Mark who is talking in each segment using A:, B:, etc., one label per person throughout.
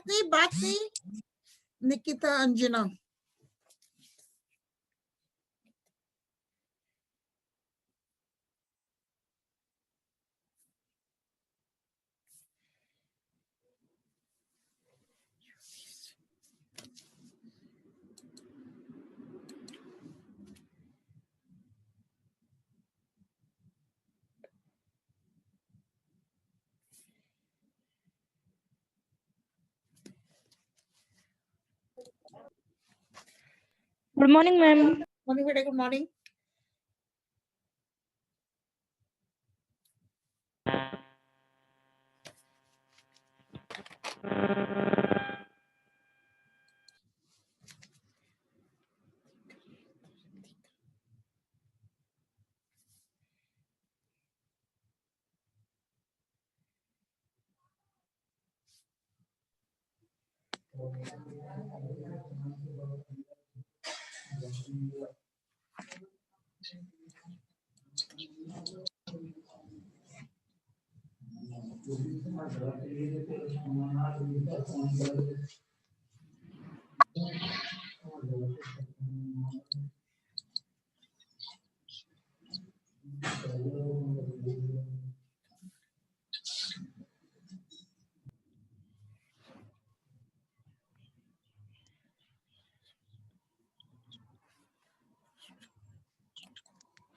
A: बात नहीं। Nikita Anjana,
B: good morning ma'am.
A: Morning बेटा, good morning.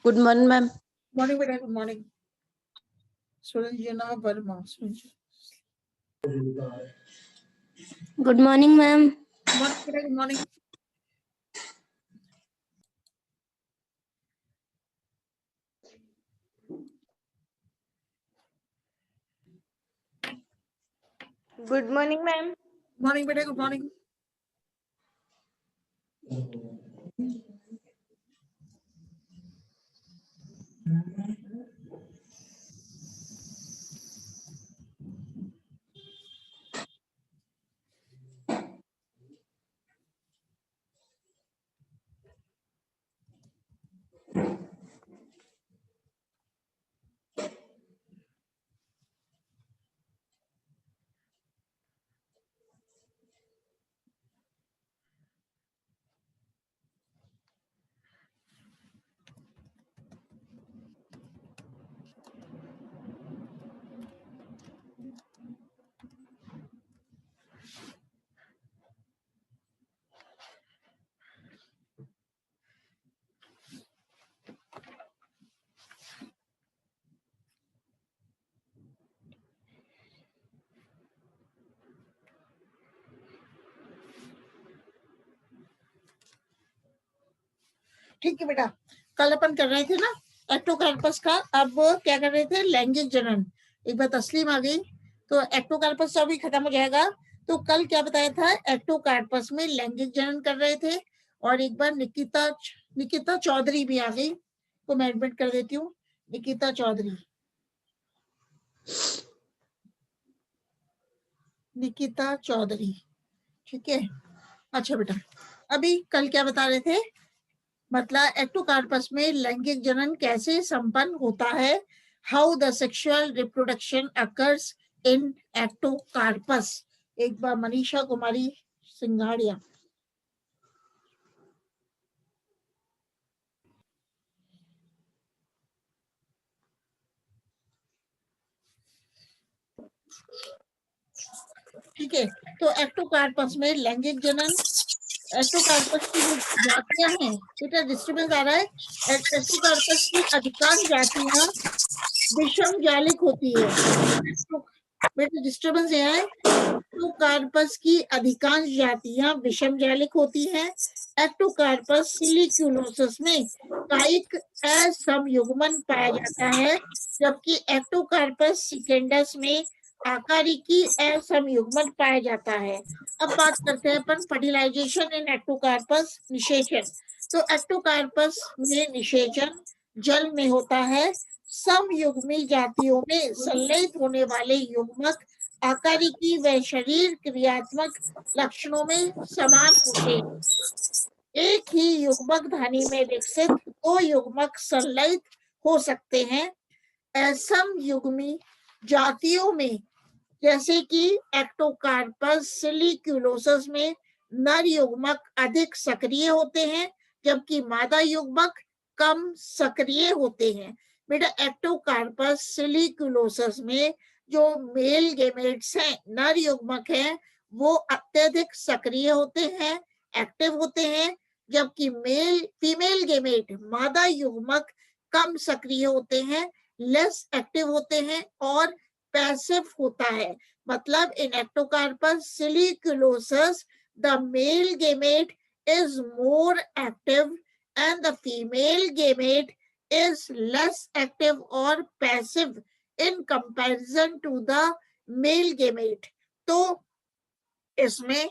C: Good morning ma'am.
A: Morning बेटा, good morning. Suranjana Verma,
B: good morning ma'am.
A: Morning बेटा, good morning.
B: Good morning ma'am.
A: Morning बेटा, good morning. ठीक है बेटा, कल अपन कर रहे थे ना एक्टोकार्पस का, अब क्या कर रहे थे, लैंगिक जनन। एक बार तस्लीम आ गई तो एक्टोकार्पस तो अभी खत्म हो जाएगा। तो कल क्या बताया था, एक्टोकार्पस में लैंगिक जनन कर रहे थे। और एक बार निकिता चौधरी भी आ गई, तो मैं एडमिट कर देती हूँ निकिता चौधरी। निकिता चौधरी, ठीक है। अच्छा बेटा, अभी कल क्या बता रहे थे, मतलब एक्टोकार्पस में लैंगिक जनन कैसे संपन्न होता है, how the sexual reproduction occurs in Ectocarpus. एक बार मनीषा कुमारी सिंघाड़िया। ठीक है, तो एक्टोकार्पस में लैंगिक जनन, एक्टोकार्पस की जो जातियां हैं, बेटा डिस्टर्बेंस आ रहा है, एक्टोकार्पस की अधिकांश जातियां विषम जालिक होती है। बेटा डिस्टर्बेंस है। एक्टोकार्पस की अधिकांश जातियां विषम जालिक होती हैं। एक्टोकार्पस सिलिक्यूलोसिस में कायिक असमयुग्मन पाया जाता है, जबकि एक्टोकार्पस सिकेंडस में आकारिकी असमयुग्मन पाया जाता है। अब बात करते हैं अपन फर्टिलाइजेशन इन एक्टोकार्पस, निषेचन। तो एक्टोकार्पस में निषेचन जल में होता है। समयुग्मी जातियों में संलयित होने वाले युग्मक आकारिकी व शरीर क्रियात्मक लक्षणों में समान होते हैं। एक ही युग्मक धानी में विकसित दो युग्मक संलयित हो सकते हैं। असमयुग्मी जातियों में जैसे कि एक्टोकार्पस सिलिक्यूलोसस में नर युग्मक अधिक सक्रिय होते हैं जबकि मादा युग्मक कम सक्रिय होते हैं। बेटा एक्टोकार्पस सिलिक्यूलोसस में जो मेल गेमेट्स हैं, नर युग्मक हैं, वो अत्यधिक सक्रिय होते हैं, एक्टिव होते हैं, जबकि फीमेल गेमेट मादा युग्मक कम सक्रिय होते हैं, लेस एक्टिव होते हैं और पैसिव होता है। मतलब in Ectocarpus siliculosus the male gamete is more active and the female gamete is less active or passive in comparison to the male gamete। तो इसमें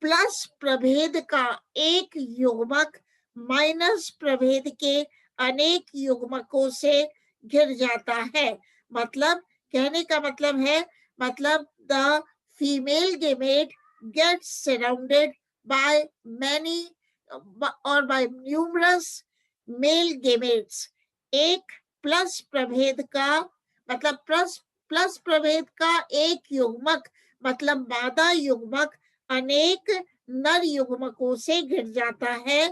A: प्लस प्रभेद का एक युग्मक माइनस प्रभेद के अनेक युग्मकों से घिर जाता है। मतलब कहने का मतलब है, मतलब the female gamete gets surrounded by many or by numerous male gametes। एक प्लस प्रभेद का मतलब प्लस प्रभेद का एक युग्मक मतलब मादा युग्मक अनेक नर युग्मकों से घिर जाता है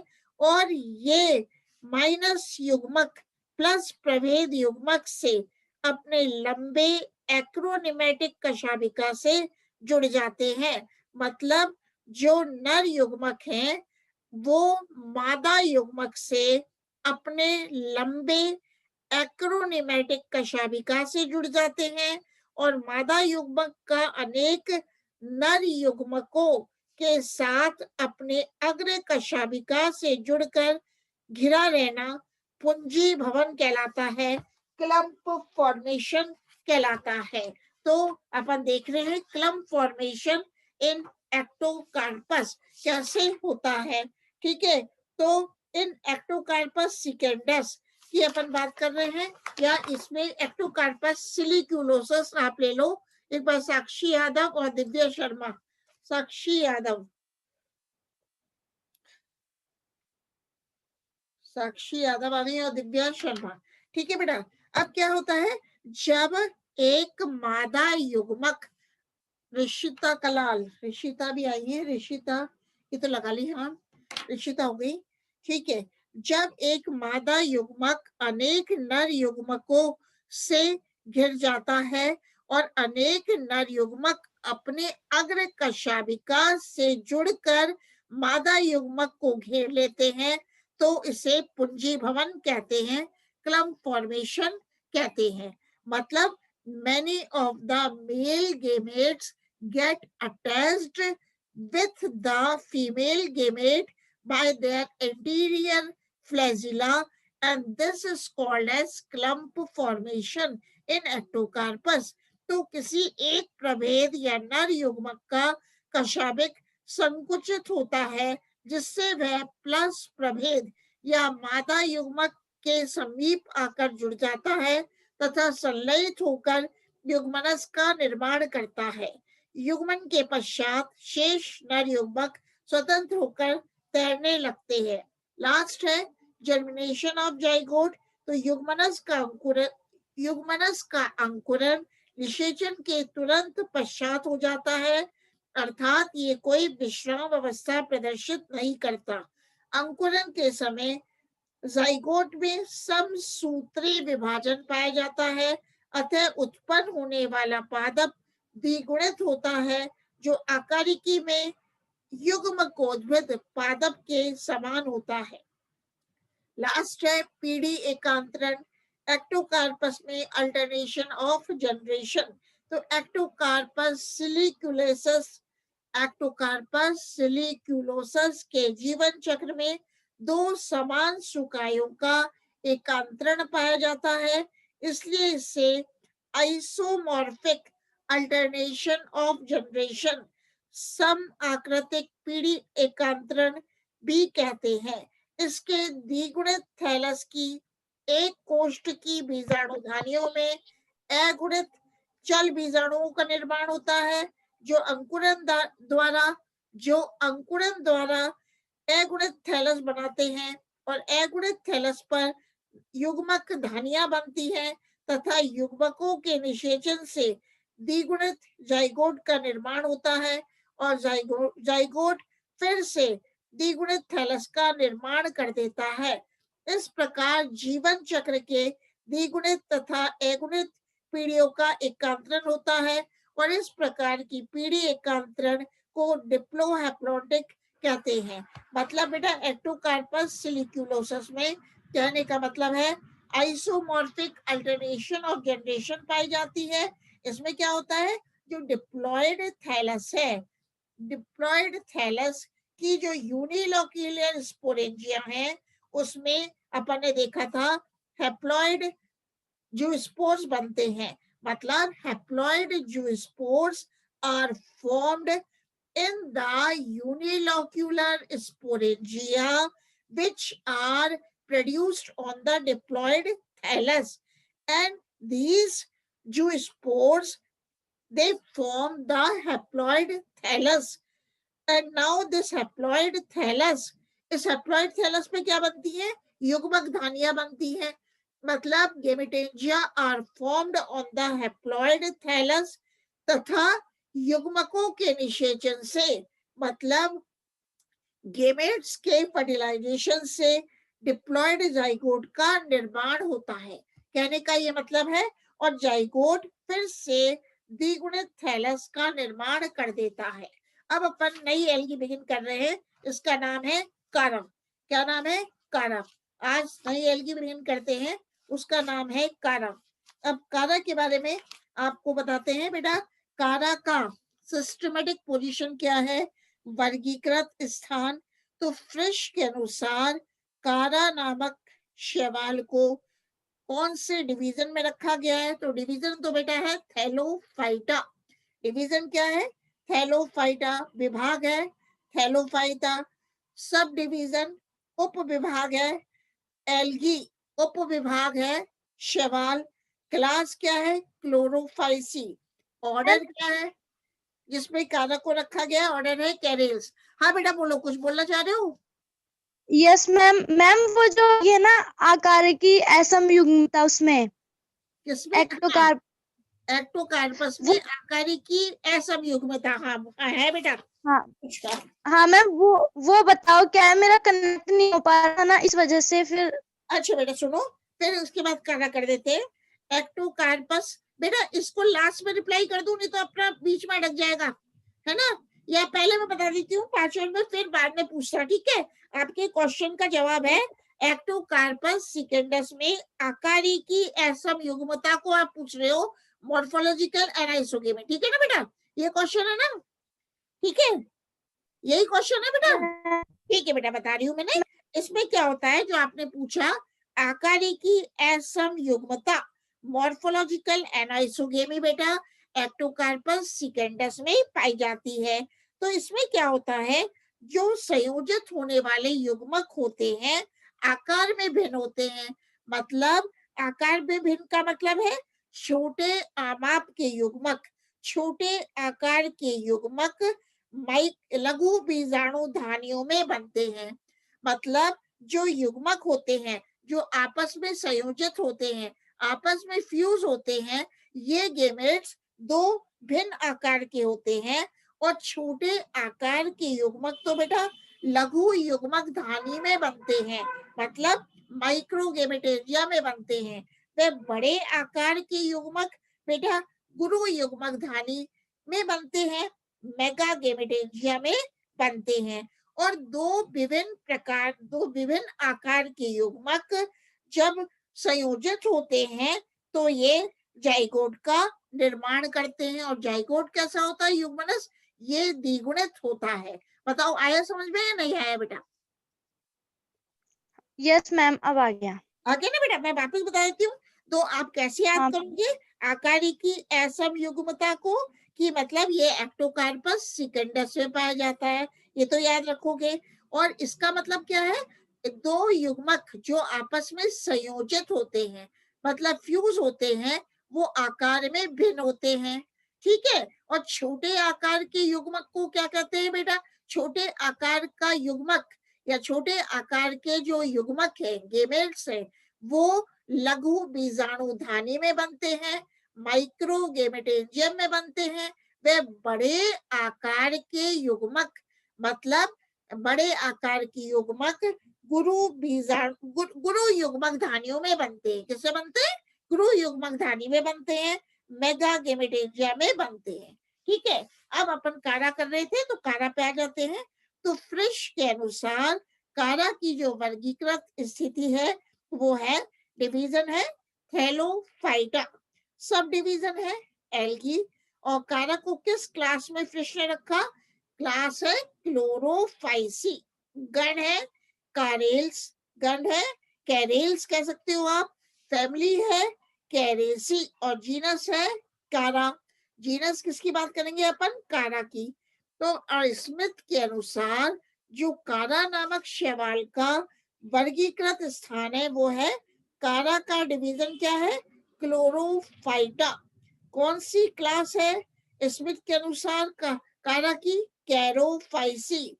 A: और ये माइनस युग्मक प्लस प्रभेद युग्मक से अपने लंबे एक्रोनिमेटिक कशाभिका से जुड़ जाते हैं। मतलब जो नर युग्मक हैं वो मादा युग्मक से अपने लंबे एक्रोनिमेटिक कशाभिका से जुड़ जाते हैं और मादा युग्मक का अनेक नर युग्मकों के साथ अपने अग्र कशाभिका से जुड़कर घिरा रहना पुंजी भवन कहलाता है, क्लम्प फॉर्मेशन कहलाता है। तो अपन देख रहे हैं क्लम्प फॉर्मेशन इन एक्टोकार्पस कैसे होता है। ठीक है, तो इन एक्टोकार्पस सिकेंडस की अपन बात कर रहे हैं, या इसमें एक्टोकार्पस सिलिक्यूलोसस आप ले लो। एक बार साक्षी यादव और दिव्या शर्मा, साक्षी यादव आ गई और दिव्या शर्मा। ठीक है बेटा, अब क्या होता है जब एक मादा युग्मक, ऋषिता कलाल, ऋषिता भी आई है, ऋषिता ये तो लगा ली, हाँ ऋषिता हो गई। ठीक है, जब एक मादा युग्मक अनेक नर युग्मकों से घिर जाता है और अनेक नर युग्मक अपने अग्र कशाभिका से जुड़कर मादा युग्मक को घेर लेते हैं तो इसे पुंजी भवन कहते हैं, क्लम्प फॉर्मेशन कहते हैं। मतलब many of the male gametes get attached with the female gamete by their anterior flagella and this is called as clump formation in ectocarpus। तो किसी एक प्रभेद या नर युग्मक का कशाभिक संकुचित होता है जिससे वह प्लस प्रभेद या मादा युग्मक के समीप आकर जुड़ जाता है तथा संलयित होकर युग्मनस का निर्माण करता है। युग्मन के पश्चात शेष नर युग्मक स्वतंत्र होकर तैरने लगते हैं। लास्ट है जर्मिनेशन ऑफ जाइगोट। तो युग्मनस का अंकुरण निषेचन के तुरंत पश्चात हो जाता है, अर्थात ये कोई विश्राम अवस्था प्रदर्शित नहीं करता। अंकुरण के समय जाइगोट में समसूत्री विभाजन पाया जाता है, अतः उत्पन्न होने वाला पादप द्विगुणित होता है जो आकारिकी में युग्मकोद्भिद पादप के समान होता है। लास्ट है पीढ़ी एकांतरण। एक्टोकार्पस में अल्टरनेशन ऑफ जनरेशन। तो एक्टोकार्पस सिलिक्यूलोसस के जीवन चक्र में दो समान सुकायों का एकांतरण पाया जाता है, इसलिए इसे आइसोमॉर्फिक अल्टरनेशन ऑफ जनरेशन, सम आकृतिक पीढ़ी एकांतरण भी कहते हैं। इसके द्विगुणित थैलस की एक कोष्ठ की बीजाणुधानियों में अगुणित चल बीजाणुओं का निर्माण होता है जो अंकुरण द्वारा अगुणित थैलस बनाते हैं और अगुणित थैलस पर युग्मक धानियां बनती हैं तथा युग्मकों के निषेचन से द्विगुणित जाइगोट का निर्माण होता है और जाइगोट फिर से द्विगुणित थैलस का निर्माण कर देता है। इस प्रकार जीवन चक्र के द्विगुणित तथा अगुणित पीढ़ियों का एकांतरण होता है और इस प्रकार की पीढ़ी एकांतरण को डिप्लोहैप्लॉन्टिक कहते हैं। मतलब बेटा एक्टोकार्पस सिलिक्यूलोसस में कहने का मतलब है आइसोमॉर्फिक अल्टरनेशन ऑफ जनरेशन पाई जाती है। इसमें क्या होता है, जो डिप्लॉयड थैलस है, डिप्लॉयड थैलस की जो यूनिलोक्यूलर स्पोरेंजिया है उसमें अपन ने देखा था हैप्लॉयड जूस्पोर्स बनते हैं। मतलब haploid zoospores are formed in the unilocular sporangia which are produced on the diploid thallus, and these zoospores they form the haploid thallus. And now this haploid thallus, इस haploid thallus में क्या बनती है, युग्मक धानियां बनती हैं। मतलब गेमेटेंजिया are formed on the haploid thallus तथा युग्मकों के निषेचन से, मतलब गेमेट्स के फर्टिलाइजेशन से डिप्लॉयड जाइगोट का निर्माण होता है। कहने का ये मतलब है, और जाइगोट फिर से द्विगुणित थैलस का निर्माण कर देता है। अब अपन नई एल्गी बिगिन कर रहे हैं, इसका नाम है कारम। क्या नाम है, कारम। आज नई एल्गी बिगिन करते हैं, उसका नाम है कारम। अब कारा के बारे में आपको बताते हैं बेटा। कारा का सिस्टमेटिक पोजीशन क्या है, वर्गीकृत स्थान। तो फ्रिश के अनुसार कारा नामक शैवाल को कौन से डिवीजन में रखा गया है, तो डिवीजन तो बेटा है थैलोफाइटा। डिवीजन क्या है, थैलोफाइटा। विभाग है थैलोफाइटा। सब डिवीजन उप विभाग है एल्गी, उप विभाग है शैवाल। क्लास क्या है, क्लोरोफाइसी। ऑर्डर क्या है जिसमें कारा को रखा गया, ऑर्डर है कैरेल्स। हाँ बेटा बोलो, कुछ बोलना चाह रहे हो?
B: Yes ma'am. मैम वो जो ये ना आकार की असम युग्मता उसमें
A: किसमें?
B: एक्टोकार्प
A: एक्टोकार्पस में आकारी की असम युग्मता। हाँ है बेटा।
B: हाँ
A: अच्छा
B: हाँ मैम, वो बताओ क्या है, मेरा कनेक्ट नहीं हो पा रहा ना इस वजह से फिर।
A: अच्छा बेटा सुनो, फिर उसके बाद कारा कर देते हैं। एक्टोकार्पस बेटा इसको लास्ट में रिप्लाई कर दूं, नहीं तो अपना बीच में अटक जाएगा, है ना। या पहले मैं बता देती हूँ 5 मिनट में, फिर बाद में पूछना, ठीक है। आपके क्वेश्चन का जवाब है एक्टोकार्पस सिकेंडस में आकारी की असम युग्मता को आप पूछ रहे हो, मॉर्फोलॉजिकल एनाइसोगेमी। ठीक है ना बेटा, ये क्वेश्चन है ना, ठीक है, यही क्वेश्चन है बेटा। ठीक है बेटा, बता रही हूँ मैंने। इसमें क्या होता है जो आपने पूछा, आकारी की असम युग्मता मॉर्फोलॉजिकल एनाइसोगेमी बेटा एक्टोकार्पस सिकेंडस में पाई जाती है। तो इसमें क्या होता है, जो संयोजित होने वाले युग्मक होते हैं आकार में भिन्न होते हैं। मतलब आकार में भिन्न का मतलब है छोटे आमाप के युग्मक, छोटे आकार के युग्मक लघु बीजाणु धानियों में बनते हैं। मतलब जो युग्मक होते हैं जो आपस में संयोजित होते हैं, आपस में फ्यूज होते हैं, ये गेमेट्स दो भिन्न आकार के होते हैं। और छोटे आकार के युग्मक तो बेटा लघु युग्मक धानी में बनते हैं, मतलब माइक्रोगेमेटेरिया में बनते हैं। वे बड़े आकार के युग्मक बेटा गुरु युग्मक धानी में बनते हैं, मेगा गेमेटेरिया में बनते हैं। और दो विभिन्न आकार के युग्मक जब संयोजित होते हैं तो ये जाइगोट का निर्माण करते हैं। और जाइगोट कैसा होता है युग्मनस, ये द्विगुणित होता है। बताओ आया समझ में या नहीं आया बेटा?
B: यस मैम, अब आ गया।
A: आगे ना बेटा मैं वापस बता देती हूँ। तो आप कैसे याद
B: हाँ।
A: करोगे आकारी की असम युग्मता को, कि मतलब ये एक्टोकार्पस सिकेंडस में पाया जाता है, ये तो याद रखोगे। और इसका मतलब क्या है, दो युग्मक जो आपस में संयोजित होते हैं, मतलब फ्यूज होते हैं, वो आकार में भिन्न होते हैं, ठीक है। और छोटे आकार के युग्मक को क्या कहते हैं बेटा, छोटे आकार का युग्मक या छोटे आकार के जो युग्मक है गेमेट्स है, वो लघु बीजाणु धानी में बनते हैं। माइक्रोगेमेटेंजियम में बनते हैं। वे बड़े आकार के युग्मक, मतलब बड़े आकार की युग्मक गुरु युग्मक धानियों में बनते हैं। किससे बनते हैं? गुरु युग्मक धानी में बनते हैं, मेगा गेमेटेंजिया में बनते हैं। ठीक है, अब अपन कारा कर रहे थे तो कारा पे आ जाते हैं। तो फ्रिश के अनुसार कारा की जो वर्गीकृत स्थिति है वो है, डिवीजन है थैलोफाइटा, सब डिवीजन है एल्गी। और कारा को किस क्लास में फ्रिश ने रखा? क्लास है क्लोरोफाइसी। गण है कारेल्स, गण है कैरेल्स कह सकते हो आप। फैमिली है कैरेसी और जीनस है कारा। जीनस किसकी बात करेंगे अपन? कारा की। तो स्मिथ के अनुसार जो कारा नामक शैवाल का वर्गीकृत स्थान है वो है, कारा का डिवीजन क्या है? क्लोरोफाइटा। कौन सी क्लास है स्मिथ के अनुसार कारा की? कैरोफाइसी।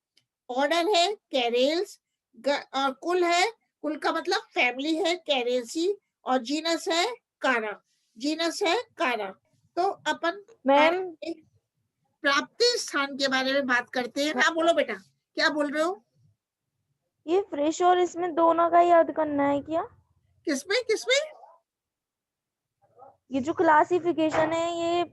A: ऑर्डर है कैरेल्स, और कुल है, कुल का मतलब फैमिली है कैरेसी, और जीनस है कारा, जीनस है कारा। तो अपन
B: मैम
A: प्राप्ति स्थान के बारे में बात करते हैं। हाँ बोलो बेटा, क्या बोल रहे हो?
B: ये फ्रिश और इसमें दोनों का याद करना है क्या?
A: किसमें किसमें?
B: ये जो क्लासिफिकेशन है ये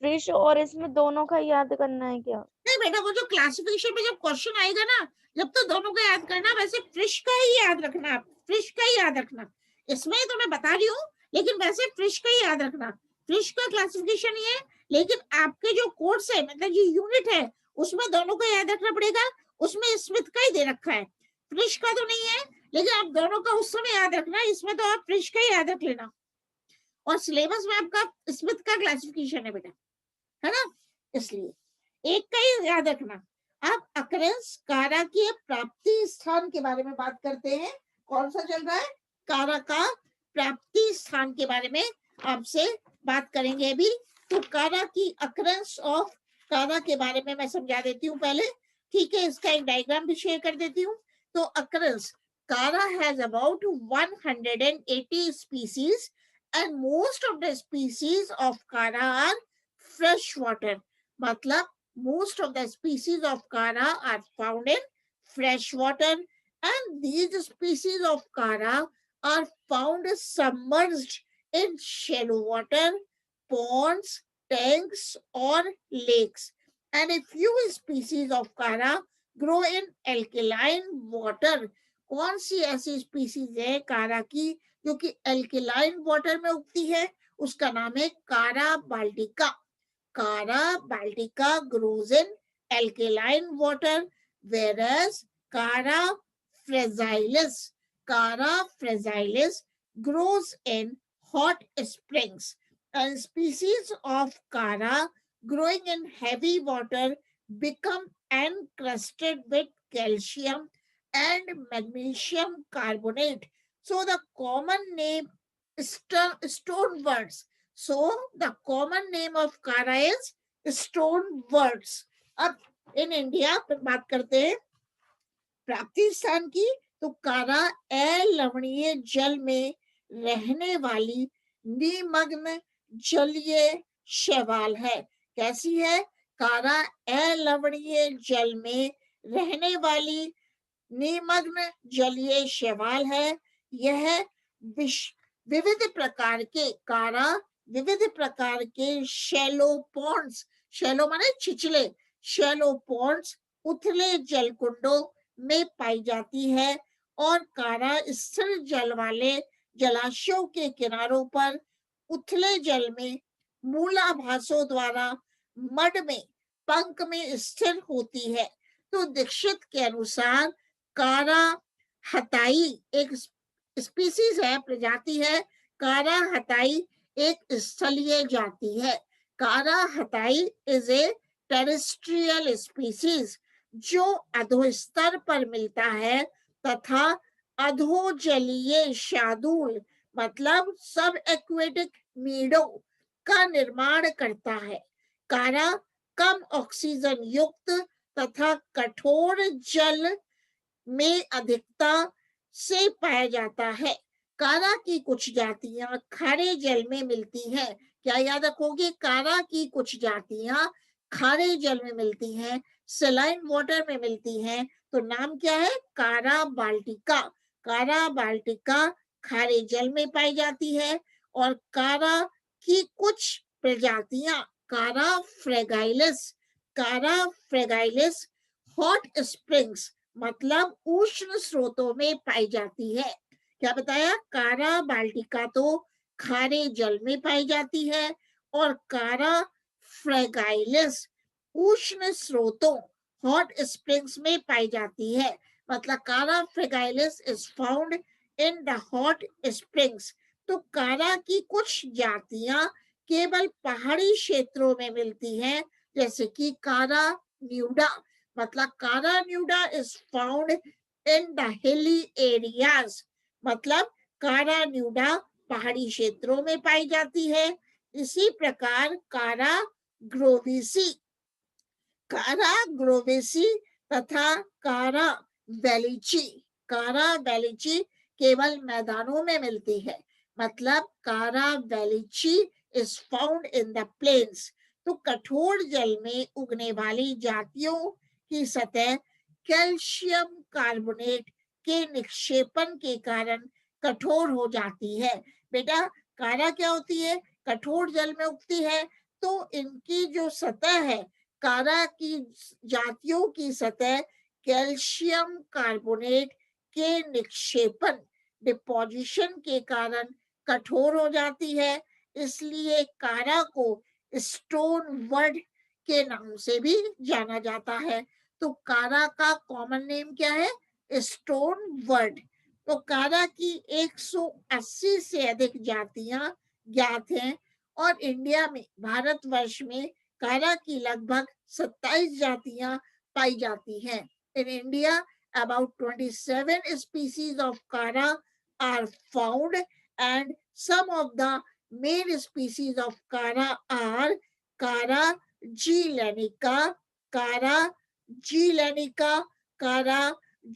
B: फ्रिश और इसमें दोनों का याद करना है क्या?
A: नहीं बेटा, वो जो क्लासिफिकेशन में जब क्वेश्चन आएगा ना, जब तो दोनों का याद करना, वैसे फ्रिश का ही याद रखना, फ्रिश का ही याद रखना। इसमें तो मैं बता रही हूँ, लेकिन वैसे फ्रिश का ही याद रखना। फ्रिश का क्लासिफिकेशन ये है, लेकिन आपके जो कोर्स है, मतलब जो यूनिट है, उसमें दोनों का याद रखना पड़ेगा। उसमें स्मिथ का ही दे रखा है, फ्रिश का तो नहीं है, लेकिन आप दोनों का उस समय याद रखना। इसमें तो आप फ्रिश का ही याद रख लेना। और सिलेबस में आपका स्मिथ का क्लासिफिकेशन है बेटा, है ना, इसलिए एक का ही याद रखना। अब अकरेंस कारा के प्राप्ति स्थान के बारे में बात करते हैं। कौन सा चल रहा है? कारा का प्राप्ति स्थान के बारे में आपसे बात करेंगे अभी। तो कारा की अकरेंस ऑफ कारा के बारे में मैं समझा देती हूँ पहले, ठीक है। इसका एक डायग्राम भी शेयर कर देती हूँ। तो अकरेंस, कारा has about 180 species and most of the species of Kara are freshwater. मतलब most of the species of Kara are found in freshwater, and these species of Kara are found submerged in shallow water, ponds, tanks or lakes. And a few species of Kara grow in alkaline water. कौन सी ऐसी species है कारा की जो कि alkaline water में उगती है? उसका नाम है Chara baltica. Chara baltica grows in alkaline water, whereas Cara fragilis grows in hot springs. And species of Cara growing in heavy water become encrusted with calcium and magnesium carbonate. So the common name stoneworts. So the common name of Kara is stoneworts. अब in India पर बात करते हैं प्राप्ति स्थान की। तो कारा अलवणीय जल में रहने वाली निमग्न जलीय शैवाल है। कैसी है? कारा अलवणीय जल में रहने वाली निमग्न जलीय शैवाल है। यह विविध प्रकार के कारा विविध प्रकार के शैलो पॉन्ड्स, शैलो माने छिछले, शैलो पॉन्ड्स उथले जलकुंडों में पाई जाती है। और कारा स्थिर जल वाले जलाशयों के किनारों पर उथले जल में मूलाभासों द्वारा मड में पंख में स्थिर होती है। तो दीक्षित के अनुसार कारा हताई एक स्पीसीज है, प्रजाति है। कारा हताई एक स्थलीय जाति है। कारा हताई इज ए टेरेस्ट्रियल स्पीसीज जो अधोस्तर पर मिलता है तथा अधोजलीय शार्दूल मतलब सब एक्वेटिक मीडो का निर्माण करता है। कारा कम ऑक्सीजन युक्त तथा कठोर जल में अधिकता से पाया जाता है। कारा की कुछ जातियां खारे जल में मिलती हैं। क्या याद रखोगे? कारा की कुछ जातियां खारे जल में मिलती हैं, सेलाइन वाटर में मिलती हैं, तो नाम क्या है? Chara baltica. कारा बाल्टिका खारे जल में पाई जाती है। और कारा की कुछ प्रजातियां कारा फ्रेगाइलिस, कारा फ्रेगाइलिस हॉट स्प्रिंग्स मतलब उष्ण स्रोतों में पाई जाती है। क्या बताया? कारा बाल्टिका तो खारे जल में पाई जाती है और कारा फ्रेगाइलिस उष्ण स्रोतों हॉट स्प्रिंग्स में पाई जाती है। मतलब Chara fragilis is found in the hot springs. तो कारा की कुछ जातियां केवल पहाड़ी क्षेत्रों में मिलती हैं, जैसे कि कारा न्यूडा। मतलब Chara nuda is found in the hilly areas. मतलब कारा न्यूडा पहाड़ी क्षेत्रों में पाई जाती है। इसी प्रकार कारा ग्रोविसी, कारा ग्रोवेसी तथा कारा वेलिची, कारा वेलिची केवल मैदानों में मिलती है। मतलब Chara wallichii is found in the plains. तो कठोर जल में उगने वाली जातियों की सतह कैल्शियम कार्बोनेट के निक्षेपण के कारण कठोर हो जाती है। बेटा कारा क्या होती है? कठोर जल में उगती है, तो इनकी जो सतह है, कारा की जातियों की सतह कैल्शियम कार्बोनेट के निक्षेपण डिपोजिशन के कारण कठोर हो जाती है। इसलिए कारा को स्टोन वर्ड के नाम से भी जाना जाता है। तो कारा का कॉमन नेम क्या है? Stone word. तो कारा की 180 से अधिक जातियां ज्ञात हैं और इंडिया में, भारतवर्ष में कारा की लगभग 27 जातियां पाई जाती हैं। In India, about 27 species of kara are found, and some of the main species of kara are kara gelenica, kara gelenica, kara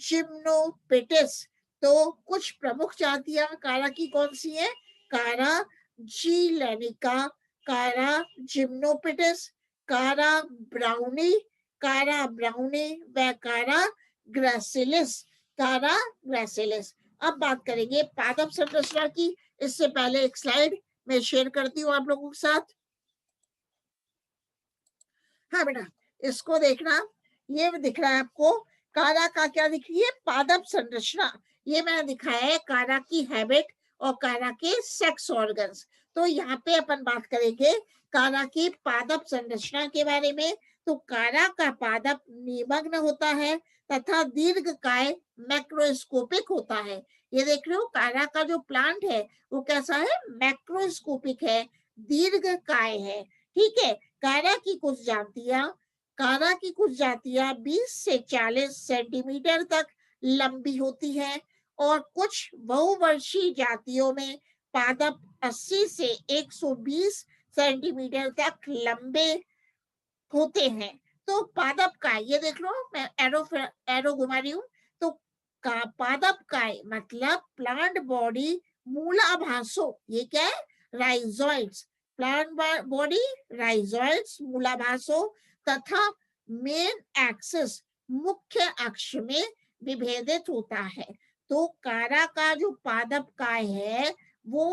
A: gymnopetis। तो कुछ प्रमुख जातियां कारा की कौन सी हैं? कारा जीलेनिका, कारा जिम्नोपिटिस, कारा ब्राउनी, कारा ब्राउनी व कारा ग्रेसिलिस, कारा ग्रेसिलिस। अब बात करेंगे पादप संरचना की। इससे पहले एक स्लाइड मैं शेयर करती हूँ आप लोगों के साथ। हाँ बेटा, इसको देखना, ये दिख रहा है आपको। कारा का क्या दिख रही है? पादप संरचना। ये मैंने दिखाया है कारा की हैबिट और कारा के सेक्स ऑर्गन्स। तो यहाँ पे अपन बात करेंगे कारा की पादप संरचना के बारे में। तो कारा का पादप निमग्न होता है तथा दीर्घकाय मैक्रोस्कोपिक होता है। ये देख रहे हो, कारा का जो प्लांट है वो कैसा है? मैक्रोस्कोपिक है, दीर्घकाय है। ठीक है। कारा की कुछ जातियां 20 से 40 सेंटीमीटर तक लंबी होती है और कुछ बहुवर्षीय जातियों में पादप 80 से 120 सेंटीमीटर तक लंबे होते हैं। तो पादप काय, ये देख लो, मैं एरो घुमा रही हूँ। तो पादप काय मतलब प्लांट बॉडी मूलाभासो, ये क्या है? राइजोइड्स। प्लांट बॉडी राइजोइड्स मूलाभासो तथा मेन एक्सिस मुख्य अक्ष में विभेदित होता है। तो कारा का जो पादप काय है वो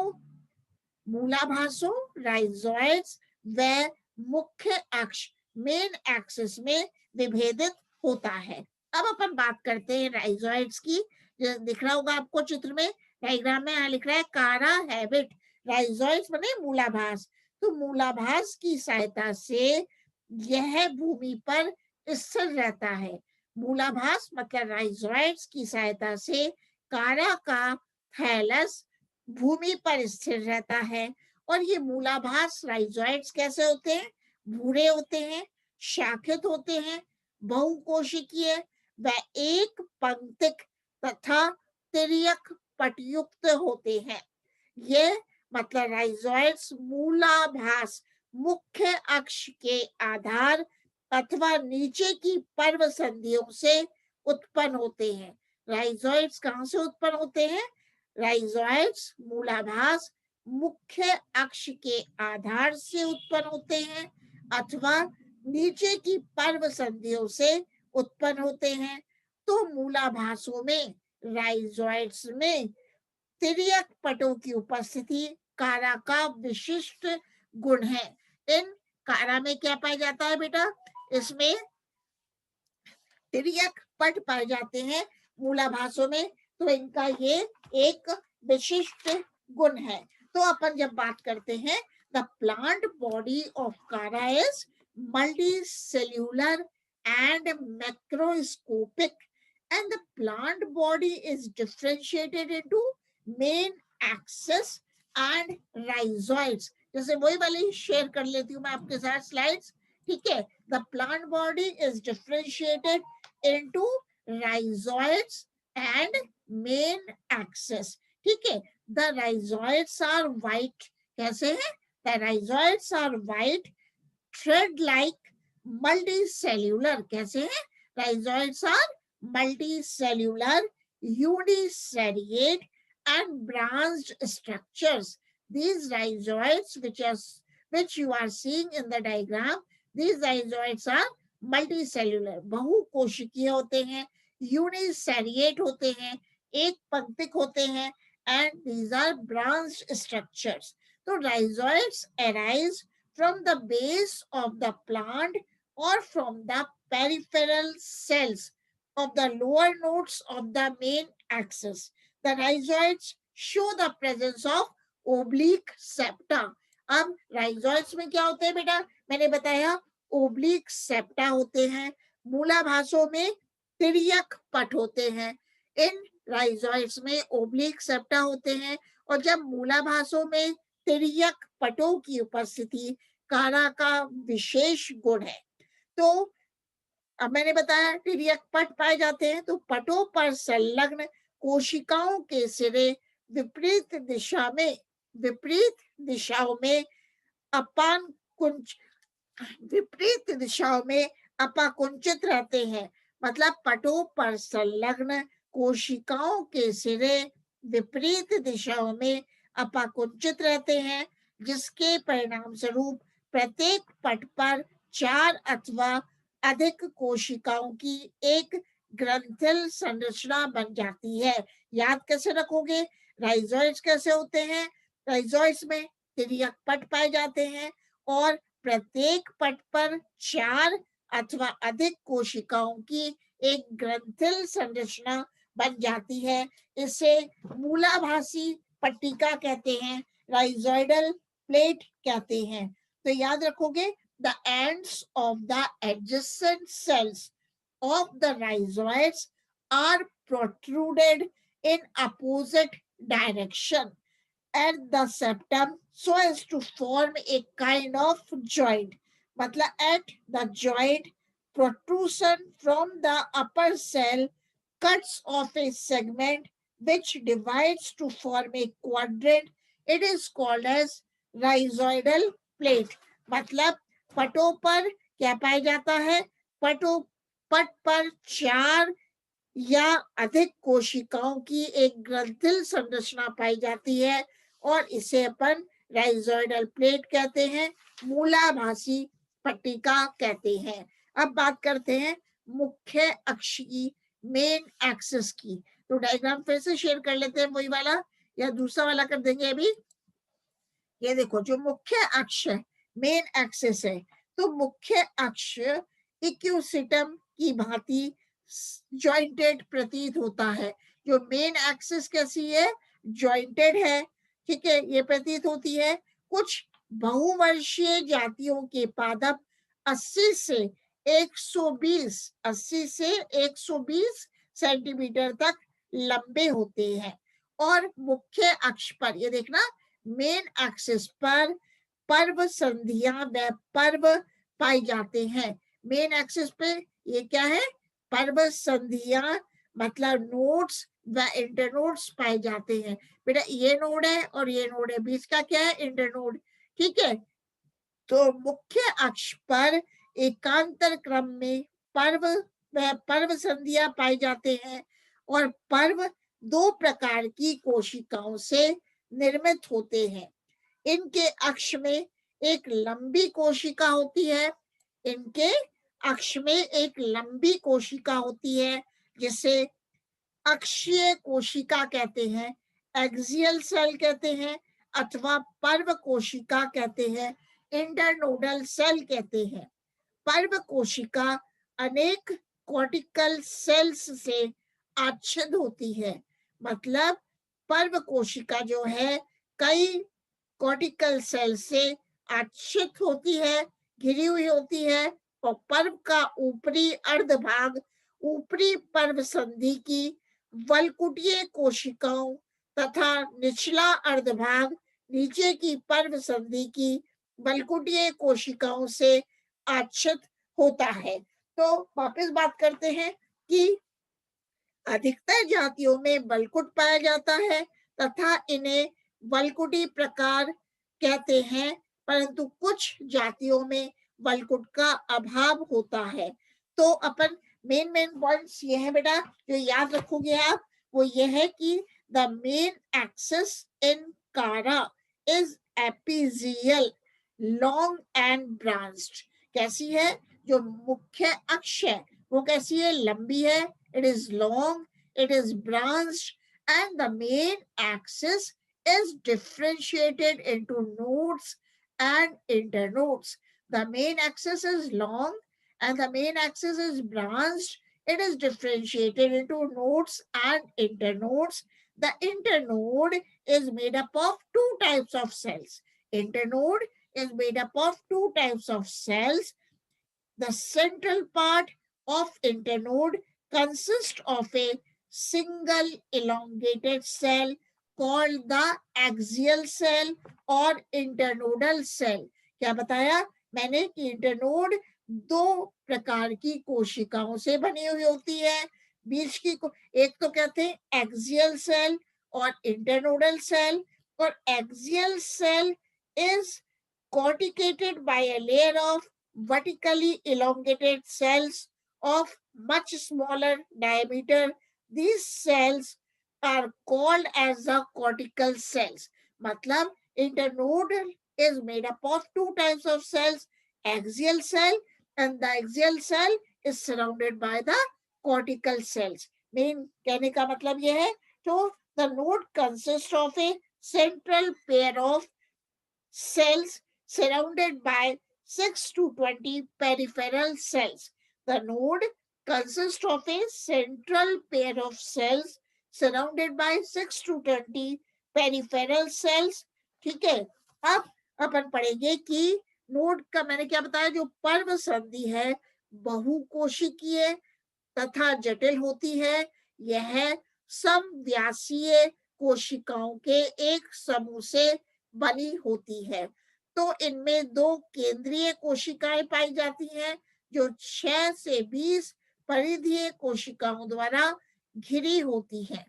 A: मूलाभासो, राइजोइड्स व मुख्य अक्ष मेन एक्सिस में विभेदित होता है। अब अपन बात करते हैं राइजोइड्स की। दिख रहा होगा आपको चित्र में, डायग्राम में यहाँ लिख रहा है कारा हैबिट। राइजोइड्स माने मूलाभास। तो मूलाभास की सहायता से यह भूमि पर स्थिर रहता है। मूलाभास मतलब राइजोइड्स की सहायता से कारा का थैलस भूमि पर स्थिर रहता है। और ये मूलाभास राइजोइड्स कैसे होते हैं? भूरे होते हैं, शाखित होते हैं, बहुकोशिकीय व एक पंक्तिक तथा तिर्यक पटयुक्त होते हैं। ये मतलब राइजोइड्स मूलाभास मुख्य अक्ष के आधार अथवा नीचे की पर्व संधियों से उत्पन्न होते हैं। राइजोइड्स कहाँ से उत्पन्न होते हैं? राइजोइड्स मूलाभास मुख्य अक्ष के आधार से उत्पन्न होते हैं अथवा नीचे की पर्व संधियों से उत्पन्न होते हैं। तो मूलाभासों में राइजोइड्स में तिर्यक पटों की उपस्थिति कारा का विशिष्ट गुण है। इन कारा में क्या पाया जाता है बेटा? इसमें तिर्यक पट पाए जाते हैं मूलाभासों में, तो इनका ये एक विशिष्ट गुण है। तो अपन जब बात करते हैं, द प्लांट बॉडी ऑफ कारा is multicellular and macroscopic, and the plant body is differentiated into main axis and rhizoids। जैसे वही वाली शेयर कर लेती हूँ मैं आपके साथ स्लाइड्स, ठीक है। The plant body is differentiated into rhizoids and main axis, ठीक है। The rhizoids are white, कैसे है? The rhizoids are white thread like multicellular, कैसे है? Rhizoids are multicellular uniseriate and branched structures. These rhizoids which you are seeing in the diagram, these rhizoids are multicellular, बहुकोशिकीय होते हैं, uniseriate होते हैं, एक पंक्तिक होते हैं, and these are branched structures. तो rhizoids arise from the base of the plant or from the peripheral cells of the lower nodes of the main axis. The rhizoids show the presence of oblique septa. अब rhizoids में क्या होते हैं बेटा? मैंने बताया oblique septa होते हैं, मूलाभासों में तिर्यक पट होते हैं। इन rhizoids में oblique septa होते हैं, और जब मूलाभासों में तिर्यक पटों की उपस्थिति कारा का विशेष गुण है। तो अब मैंने बताया तिर्यक पट पाए जाते हैं, तो पटों पर संलग्न कोशिकाओं के सिरे विपरीत दिशाओं में अपाकुंचित रहते हैं। मतलब पटों पर संलग्न कोशिकाओं के सिरे विपरीत दिशाओं में अपाकुंचित रहते हैं, जिसके परिणाम स्वरूप प्रत्येक पट पर 4 अथवा अधिक कोशिकाओं की एक ग्रंथिल संरचना बन जाती है। याद कैसे रखोगे? राइजोइड्स कैसे होते हैं? राइजोइड्स में तिर्यक पट पाए जाते हैं और प्रत्येक पट पर 4 अथवा अधिक कोशिकाओं की एक ग्रंथिल संरचना बन जाती है। इसे मूलाभासी पट्टिका कहते हैं, राइजोइडल प्लेट कहते हैं। तो याद रखोगे, the ends of the adjacent cells of the rhizoids are protruded in opposite direction at the septum so as to form a kind of joint. मतलब at the joint, protrusion from the upper cell cuts off a segment which divides to form a quadrant. It is called as rhizoidal plate. मतलब पटों पर क्या पाया जाता है? पट पर 4 या अधिक कोशिकाओं की एक ग्रंथिल संरचना पाई जाती है और इसे अपन राइजोइडल प्लेट कहते हैं, मूलाभासी पट्टिका कहते हैं। अब बात करते हैं मुख्य अक्ष की, मेन एक्सिस की। तो डायग्राम फिर से शेयर कर लेते हैं, वही वाला या दूसरा वाला कर देंगे अभी। ये देखो, जो मुख्य अक्ष है, मेन एक्सिस है, तो मुख्य अक्ष इक्विसिटम की भांति जॉइंटेड प्रतीत होता है। जो मेन एक्सिस कैसी है? जॉइंटेड है, ठीक है, ये प्रतीत होती है। कुछ बहुवर्षीय जातियों के पादप 80 से 120 सेंटीमीटर तक लंबे होते हैं और मुख्य अक्ष पर, ये देखना, मेन एक्सिस पर पर्व संधियां व पर्व पाए जाते हैं। मेन एक्सिस पे ये क्या है? पर्व संधियां, मतलब नोड्स व इंटरनोड्स पाए जाते हैं। बेटा ये नोड है और ये नोड है, बीच का क्या है? इंटरनोड, ठीक है। तो मुख्य अक्ष पर एकांतर क्रम में पर्व व पर्व संधियां पाए जाते हैं और पर्व 2 प्रकार की कोशिकाओं से निर्मित होते हैं। इनके अक्ष में एक लंबी कोशिका होती है, इनके अक्ष में एक लंबी कोशिका होती है जिसे अक्षीय कोशिका कहते हैं, एक्सियल सेल कहते हैं, अथवा पर्व कोशिका कहते हैं, इंटरनोडल सेल कहते हैं। पर्व कोशिका अनेक कॉर्टिकल सेल्स से आच्छादित होती है, मतलब पर्व कोशिका जो है कई कॉर्टिकल सेल से आच्छादित होती है, घिरी हुई होती है, और पर्व का ऊपरी अर्धभाग ऊपरी पर्व संधि की वलकुटीय कोशिकाओं तथा निचला अर्धभाग नीचे की पर्व संधि की वलकुटीय कोशिकाओं से आच्छादित होता है। तो वापस बात करते हैं कि अधिकतर जातियों में वलकुट पाया जाता है तथा इन्हें वलकुटी प्रकार कहते हैं, परंतु कुछ जातियों में वलकुट का अभाव होता है। तो अपन मेन पॉइंट्स ये है बेटा जो याद रखोगे आप, वो ये है कि द मेन एक्सिस इन कारा इज एपिजियल, लॉन्ग एंड ब्रांच्ड। कैसी है? जो मुख्य अक्ष है वो कैसी है? लंबी है, it is long, it is branched, and the main axis is differentiated into nodes and internodes. The main axis is long and the main axis is branched. It is differentiated into nodes and internodes. The internode is made up of two types of cells. Internode is made up of two types of cells. The central part of internode consists of a single elongated cell called the axial cell or internodal cell. क्या बताया मैंने कि internode दो प्रकार की कोशिकाओं से बनी हुई होती है। बीच की एक तो कहते हैं एक्सियल सेल और इंटरनोडल सेल, और axial cell is corticated by a layer of vertically elongated cells of much smaller diameter. These cells are called as the cortical cells. मतलब internode is made up of two types of cells, axial cell, and the axial cell is surrounded by the cortical cells. Main कहने का मतलब ये है, तो the node consists of a central pair of cells surrounded by 6 to 20 peripheral cells. The node consists of a central pair of cells surrounded by 6 to 20 peripheral cells. ठीक है, अब अपन पढ़ेंगे कि नोड का मैंने क्या बताया, जो पर्व संधि है बहुकोशिकीय तथा जटिल होती है। यह समव्यासीय कोशिकाओं के एक समूह से बनी होती है। तो इनमें दो केंद्रीय कोशिकाएं पाई जाती हैं जो 6 से 20 परिधीय कोशिकाओं द्वारा घिरी होती हैं।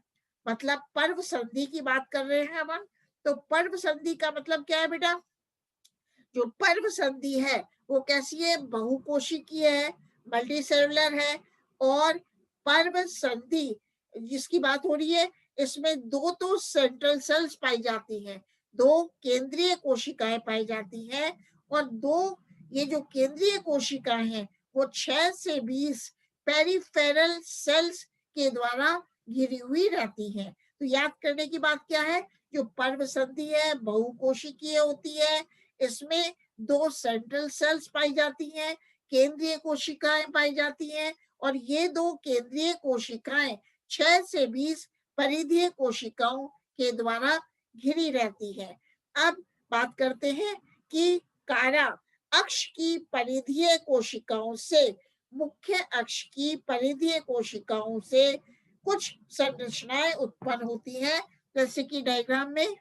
A: मतलब पर्व संधि की बात कर रहे हैं हम, तो पर्व संधि का मतलब क्या है बेटा? जो पर्व संधि है वो कैसी है? बहुकोशिकीय है, मल्टीसेलुलर है। और पर्व संधि जिसकी बात हो रही है इसमें दो तो सेंट्रल सेल्स पाई जाती हैं, दो केंद्रीय कोशिकाएं पाई जाती हैं, और दो ये जो केंद्रीय कोशिकाएं हैं वो 6 से 20 पेरिफेरल सेल्स के द्वारा घिरी हुई रहती हैं। तो याद करने की बात क्या है, जो पर्व संधि है बहुकोशिकीय होती है, इसमें दो सेंट्रल सेल्स पाई जाती हैं, केंद्रीय कोशिकाएं पाई जाती हैं, और ये दो केंद्रीय कोशिकाएं 6 से 20 परिधीय कोशिकाओं के द्वारा घिरी रहती है। अब बात करते हैं कि कारा अक्ष की परिधीय कोशिकाओं से मुख्य अक्ष की परिधीय कोशिकाओं से कुछ संरचनाएं उत्पन्न होती हैं, जैसे कि डायग्राम में।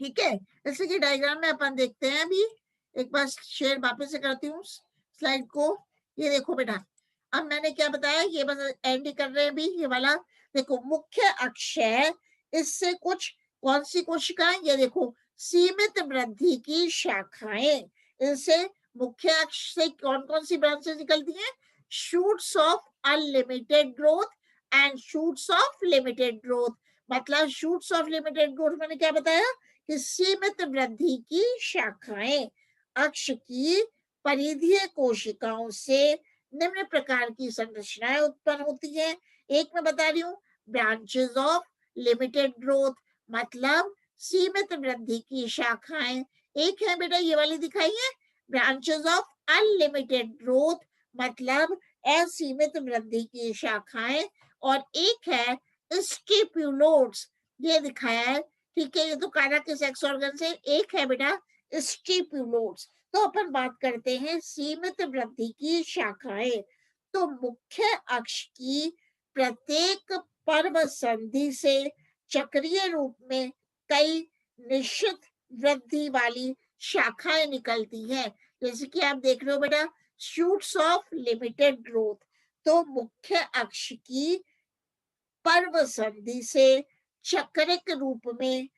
A: ठीक है, जैसे कि डायग्राम में अपन देखते हैं। अभी एक बार शेयर वापस से करती हूँ स्लाइड को। ये देखो बेटा, अब मैंने क्या बताया, ये बस एंड कर रहे हैं अभी। ये वाला देखो मुख्य अक्ष है, इससे कुछ कौन सी कोशिकाएं, ये देखो सीमित वृद्धि की शाखाएं, इनसे मुख्य अक्ष से कौन कौन सी ब्रांचेस निकलती हैं? Shoots of unlimited growth and shoots of limited growth. मतलब शूट्स ऑफ लिमिटेड ग्रोथ मैंने क्या बताया कि सीमित वृद्धि की शाखाएं अक्ष की परिधीय कोशिकाओं से निम्न प्रकार की संरचनाएं उत्पन्न होती है। एक मैं बता रही हूँ, ब्रांचेस ऑफ लिमिटेड ग्रोथ, मतलब सीमित वृद्धि की शाखाएं। एक है बेटा ये वाली दिखाई है, ब्रांचेस ऑफ अनलिमिटेड ग्रोथ, मतलब असीमित वृद्धि की शाखाएं। और एक है स्टिप्यूलोट्स, ये दिखाया है, ठीक है, ये तो कारा के सेक्स ऑर्गन से। एक है बेटा स्टिप्यूलोट्स। तो अपन बात करते हैं सीमित वृद्धि की शाखाएं। तो मुख्य अक्ष की प्रत्येक पर्व संधि से चक्रीय रूप में कई निश्चित वृद्धि वाली शाखाएं निकलती हैं। जैसे कि आप देख रहे हो बेटा, शूट्स ऑफ लिमिटेड ग्रोथ। तो मुख्य अक्ष की पर्व संधि से चक्रिक रूप में